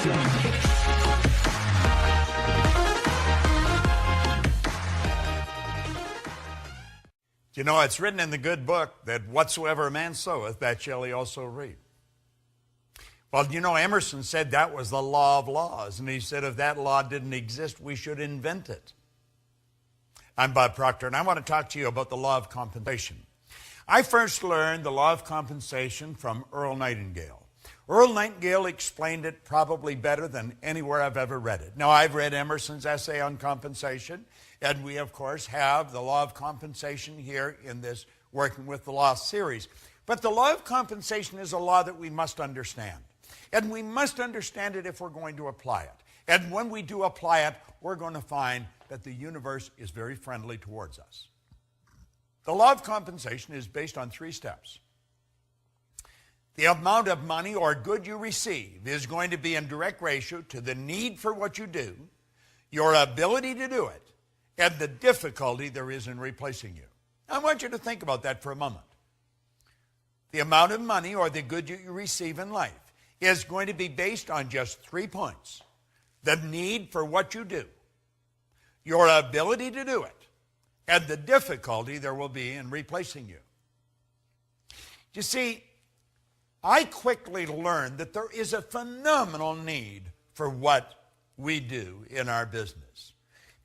You know, it's written in the good book that whatsoever a man soweth, that shall he also reap. Well, you know, Emerson said that was the law of laws, and he said if that law didn't exist, we should invent it. I'm Bob Proctor, and I want to talk to you about the law of compensation. I first learned the law of compensation from Earl Nightingale. Earl Nightingale explained it probably better than anywhere I've ever read it. Now, I've read Emerson's essay on compensation, and we, of course, have the law of compensation here in this Working with the Law series. But the law of compensation is a law that we must understand. And we must understand it if we're going to apply it. And when we do apply it, we're going to find that the universe is very friendly towards us. The law of compensation is based on 3 steps. The amount of money or good you receive is going to be in direct ratio to the need for what you do, your ability to do it, and the difficulty there is in replacing you. I want you to think about that for a moment. The amount of money or the good you receive in life is going to be based on just 3 points. The need for what you do, your ability to do it, and the difficulty there will be in replacing you. You see, I quickly learned that there is a phenomenal need for what we do in our business.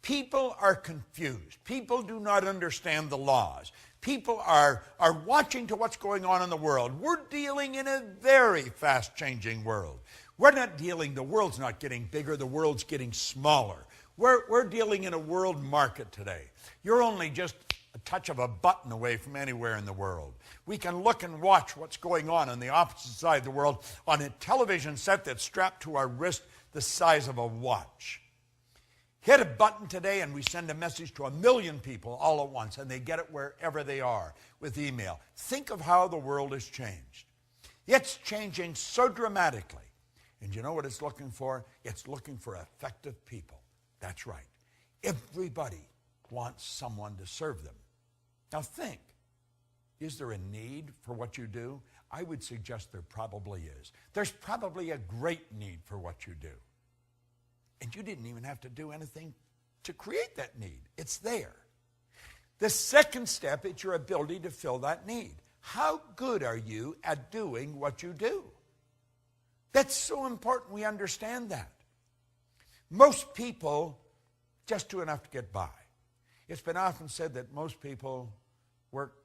People are confused. People do not understand the laws. People are watching to what's going on in the world. We're dealing in a very fast-changing world. The world's not getting bigger, the world's getting smaller. We're dealing in a world market today. You're only just a touch of a button away from anywhere in the world. We can look and watch what's going on the opposite side of the world on a television set that's strapped to our wrist the size of a watch. Hit a button today and we send a message to 1 million people all at once, and they get it wherever they are with email. Think of how the world has changed. It's changing so dramatically. And you know what it's looking for? It's looking for effective people. That's right. Everybody wants someone to serve them. Now think, is there a need for what you do? I would suggest there probably is. There's probably a great need for what you do. And you didn't even have to do anything to create that need. It's there. The second step is your ability to fill that need. How good are you at doing what you do? That's so important we understand that. Most people just do enough to get by. It's been often said that most people work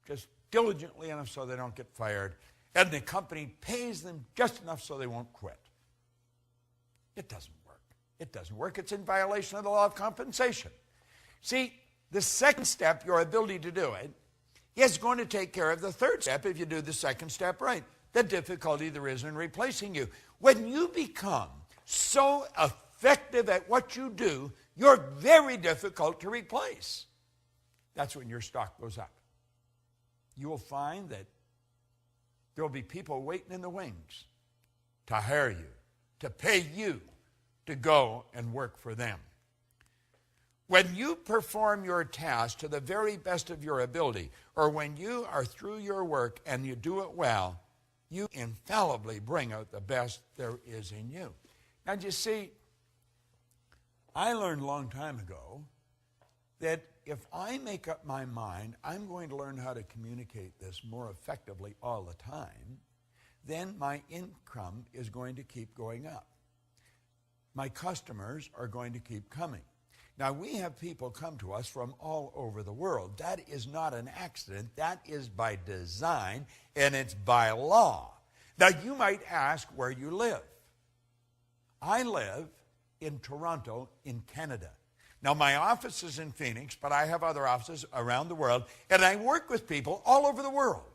just diligently enough so they don't get fired, and the company pays them just enough so they won't quit. It doesn't work. It doesn't work. It's in violation of the law of compensation. See, the second step, your ability to do it, is going to take care of the third step if you do the second step right, the difficulty there is in replacing you. When you become so effective at what you do, you're very difficult to replace. That's when your stock goes up. You will find that there will be people waiting in the wings to hire you, to pay you to go and work for them. When you perform your task to the very best of your ability, or when you are through your work and you do it well, you infallibly bring out the best there is in you. Now, you see, I learned a long time ago that if I make up my mind, I'm going to learn how to communicate this more effectively all the time, then my income is going to keep going up. My customers are going to keep coming. Now, we have people come to us from all over the world. That is not an accident. That is by design, and it's by law. Now, you might ask where you live. I live in Toronto, in Canada. Now, my office is in Phoenix, but I have other offices around the world, and I work with people all over the world.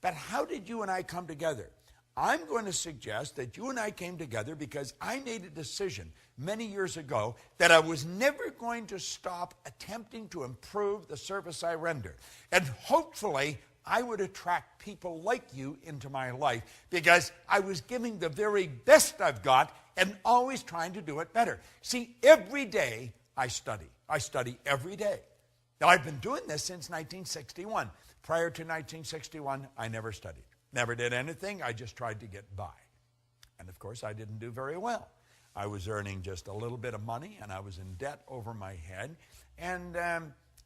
But how did you and I come together? I'm going to suggest that you and I came together because I made a decision many years ago that I was never going to stop attempting to improve the service I render. And hopefully, I would attract people like you into my life because I was giving the very best I've got and always trying to do it better. See, every day I study. I study every day. Now, I've been doing this since 1961. Prior to 1961, I never studied. Never did anything. I just tried to get by. And of course, I didn't do very well. I was earning just a little bit of money, and I was in debt over my head, and I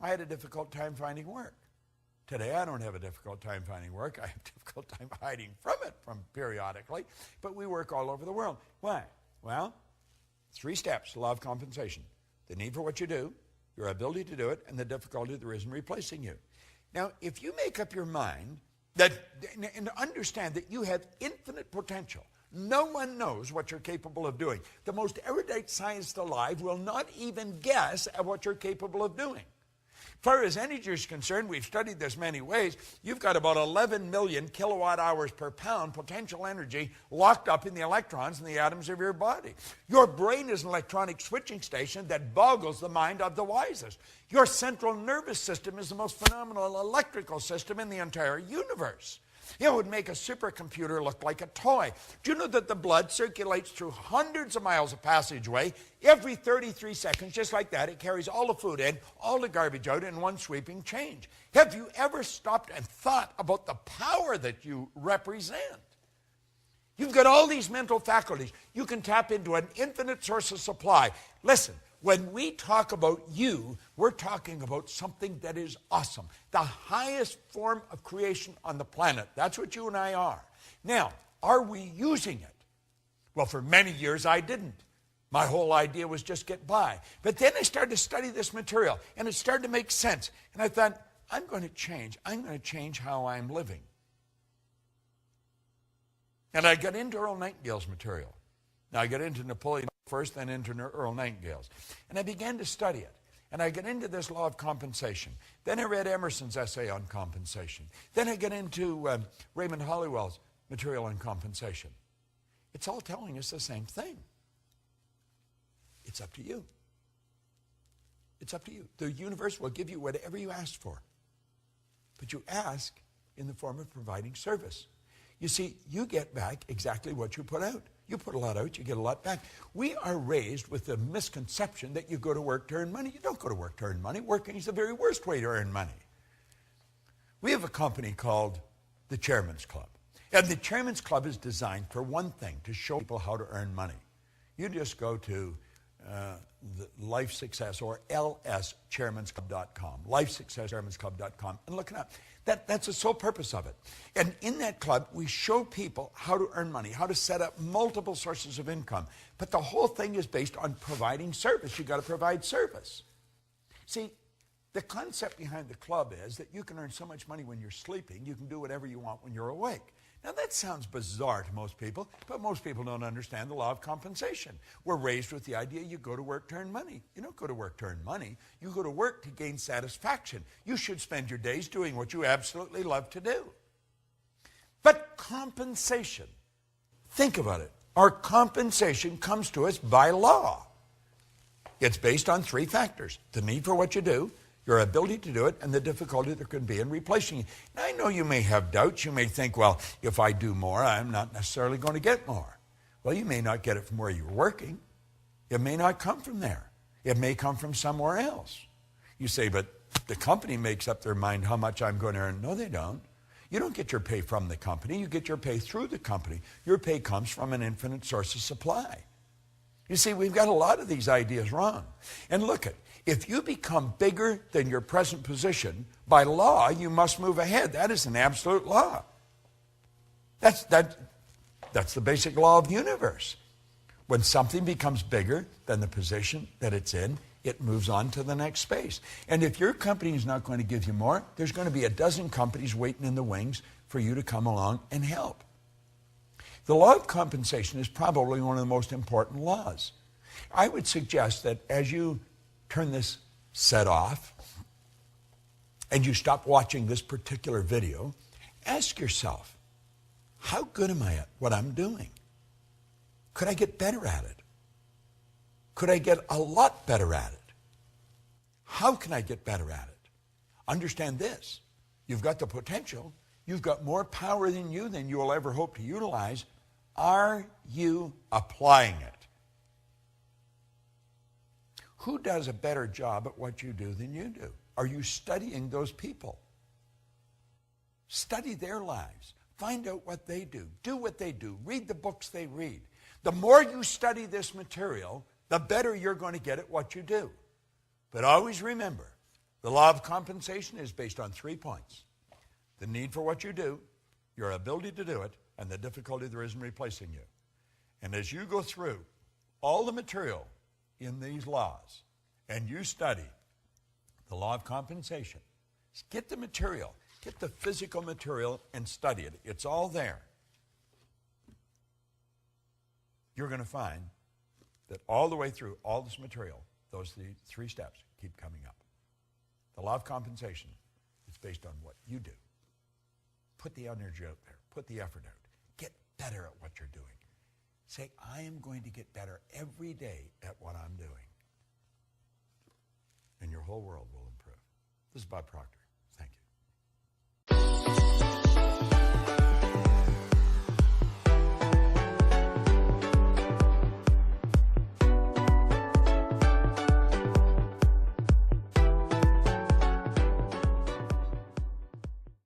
had a difficult time finding work. Today, I don't have a difficult time finding work. I have a difficult time hiding from it periodically, but we work all over the world. Why? Well, 3 steps, law of compensation. The need for what you do, your ability to do it, and the difficulty there is in replacing you. Now, if you make up your mind that, and understand that you have infinite potential, no one knows what you're capable of doing. The most erudite scientist alive will not even guess at what you're capable of doing. As far as energy is concerned, we've studied this many ways. You've got about 11 million kilowatt hours per pound potential energy locked up in the electrons in the atoms of your body. Your brain is an electronic switching station that boggles the mind of the wisest. Your central nervous system is the most phenomenal electrical system in the entire universe. It would make a supercomputer look like a toy. Do you know that the blood circulates through hundreds of miles of passageway every 33 seconds, just like that? It carries all the food in, all the garbage out in one sweeping change. Have you ever stopped and thought about the power that you represent? You've got all these mental faculties. You can tap into an infinite source of supply. Listen, when we talk about you, we're talking about something that is awesome. The highest form of creation on the planet. That's what you and I are. Now, are we using it? Well, for many years I didn't. My whole idea was just get by. But then I started to study this material, and it started to make sense. And I thought, I'm going to change. I'm going to change how I'm living. And I got into Earl Nightingale's material. Now, I got into Napoleon first, then into Earl Nightingale's. And I began to study it. And I got into this law of compensation. Then I read Emerson's essay on compensation. Then I got into Raymond Hollywell's material on compensation. It's all telling us the same thing. It's up to you. It's up to you. The universe will give you whatever you ask for. But you ask in the form of providing service. You see, you get back exactly what you put out. You put a lot out, you get a lot back. We are raised with the misconception that you go to work to earn money. You don't go to work to earn money. Working is the very worst way to earn money. We have a company called the Chairman's Club. And the Chairman's Club is designed for one thing, to show people how to earn money. You just go to the Life Success, or lschairmansclub.com, lifesuccesschairmansclub.com, and look it up. That's the sole purpose of it. And in that club, we show people how to earn money, how to set up multiple sources of income. But the whole thing is based on providing service. You've got to provide service. See, the concept behind the club is that you can earn so much money when you're sleeping, you can do whatever you want when you're awake. Now, that sounds bizarre to most people, but most people don't understand the law of compensation. We're raised with the idea you go to work to earn money. You don't go to work to earn money. You go to work to gain satisfaction. You should spend your days doing what you absolutely love to do. But compensation, think about it. Our compensation comes to us by law. It's based on 3 factors: the need for what you do, your ability to do it, and the difficulty there can be in replacing it. Now, I know you may have doubts. You may think, well, if I do more, I'm not necessarily going to get more. Well, you may not get it from where you're working. It may not come from there. It may come from somewhere else. You say, but the company makes up their mind how much I'm going to earn. No, they don't. You don't get your pay from the company. You get your pay through the company. Your pay comes from an infinite source of supply. You see, we've got a lot of these ideas wrong. And look at, if you become bigger than your present position, by law, you must move ahead. That is an absolute law. That's the basic law of the universe. When something becomes bigger than the position that it's in, it moves on to the next space. And if your company is not going to give you more, there's going to be a dozen companies waiting in the wings for you to come along and help. The law of compensation is probably one of the most important laws. I would suggest that as you turn this set off and you stop watching this particular video, ask yourself, how good am I at what I'm doing? Could I get better at it? Could I get a lot better at it? How can I get better at it? Understand this. You've got the potential. You've got more power than you will ever hope to utilize. Are you applying it? Who does a better job at what you do than you do? Are you studying those people? Study their lives. Find out what they do. Do what they do. Read the books they read. The more you study this material, the better you're going to get at what you do. But always remember, the law of compensation is based on 3 points. The need for what you do, your ability to do it, and the difficulty there is in replacing you. And as you go through all the material in these laws, and you study the law of compensation, get the material, get the physical material and study it. It's all there. You're going to find that all the way through all this material, those 3 steps keep coming up. The law of compensation is based on what you do. Put the energy out there. Put the effort out. Get better at what you're doing. Say, I am going to get better every day at what I'm doing. And your whole world will improve. This is Bob Proctor.